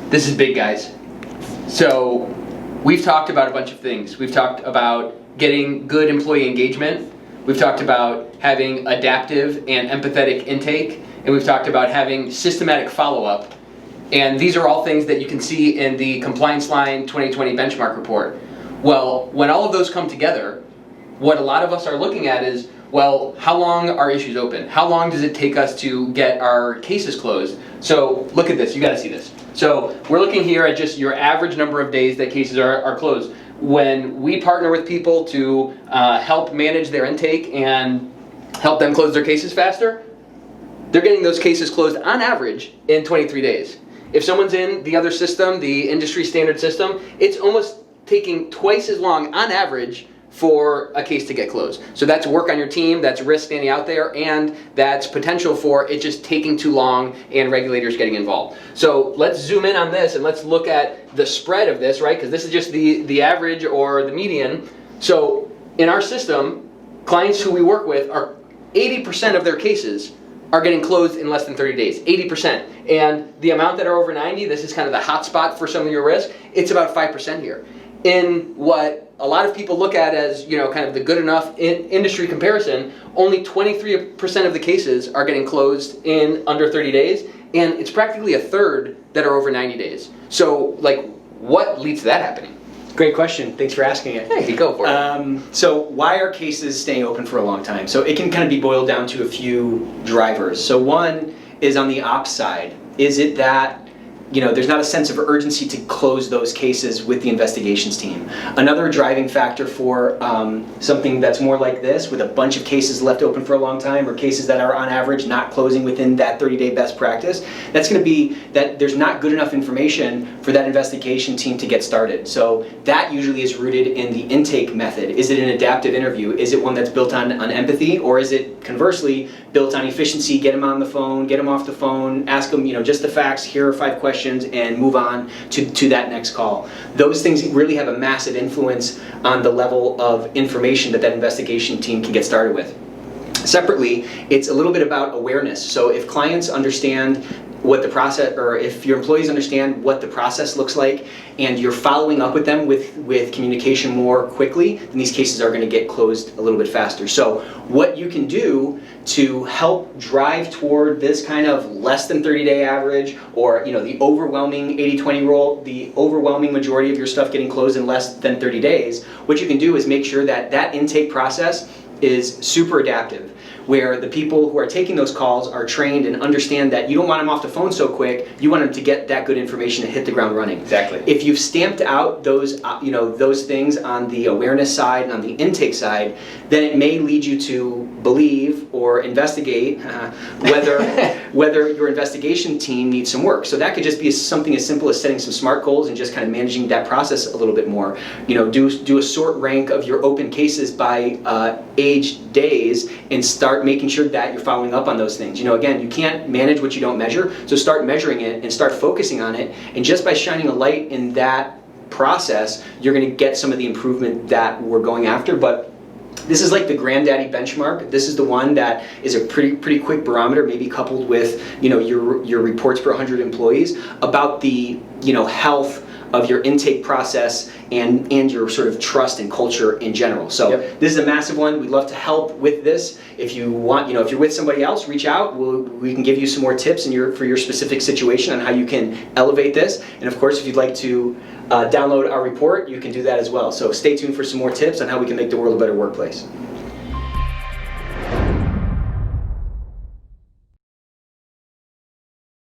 This is big, guys. So we've talked about a bunch of things. We've talked about getting good employee engagement. We've talked about having adaptive and empathetic intake. And we've talked about having systematic follow-up. And these are all things that you can see in the Compliance Line 2020 benchmark report. Well, when all of those come together, what a lot of us are looking at is, well, how long are issues open? How long does it take us to get our cases closed? So look at this, you gotta see this. So we're looking here at just your average number of days that cases are closed. When we partner with people to help manage their intake and help them close their cases faster, they're getting those cases closed on average in 23 days. If someone's in the other system, the industry standard system, it's almost taking twice as long on average for a case to get closed. So that's work on your team, that's risk standing out there, and that's potential for it just taking too long and regulators getting involved. So let's zoom in on this and let's look at the spread of this, right? Because this is just the average or the median. So in our system, clients who we work with are 80% of their cases are getting closed in less than 30 days, 80%. And the amount that are over 90, this is kind of the hot spot for some of your risk, it's about 5% here. In what a lot of people look at as, kind of the good enough industry comparison, only 23% of the cases are getting closed in under 30 days, and it's practically a third that are over 90 days. So, what leads to that happening? Great question. Thanks for asking it. Hey, go for it. So why are cases staying open for a long time? So it can kind of be boiled down to a few drivers. So one is on the ops side. Is it that there's not a sense of urgency to close those cases with the investigations team? Another driving factor for something that's more like this, with a bunch of cases left open for a long time, or cases that are on average not closing within that 30-day best practice, that's going to be that there's not good enough information for that investigation team to get started. So that usually is rooted in the intake method. Is it an adaptive interview? Is it one that's built on empathy? Or is it conversely built on efficiency? Get them on the phone, get them off the phone, ask them just the facts, here are 5 questions, and move on to that next call. Those things really have a massive influence on the level of information that investigation team can get started with. Separately, it's a little bit about awareness. So if clients understand what the process, or if your employees understand what the process looks like, and you're following up with them with communication more quickly, then these cases are going to get closed a little bit faster. So what you can do to help drive toward this kind of less than 30-day average, or the overwhelming 80-20 rule, the overwhelming majority of your stuff getting closed in less than 30 days, what you can do is make sure that intake process is super adaptive, where the people who are taking those calls are trained and understand that you don't want them off the phone so quick, you want them to get that good information and hit the ground running. Exactly. If you've stamped out those things on the awareness side and on the intake side, then it may lead you to believe or investigate whether your investigation team needs some work. So that could just be something as simple as setting some SMART goals and just kind of managing that process a little bit more. Do a sort rank of your open cases by age days and start making sure that you're following up on those things. Again, you can't manage what you don't measure, so start measuring it and start focusing on it, and just by shining a light in that process, you're going to get some of the improvement that we're going after. But this is like the granddaddy benchmark. This is the one that is a pretty quick barometer, maybe coupled with your reports per 100 employees, about the health of your intake process and your sort of trust and culture in general. So This is a massive one. We'd love to help with this. If you want, if you're with somebody else, reach out. We can give you some more tips for your specific situation on how you can elevate this. And of course, if you'd like to download our report, you can do that as well. So stay tuned for some more tips on how we can make the world a better workplace.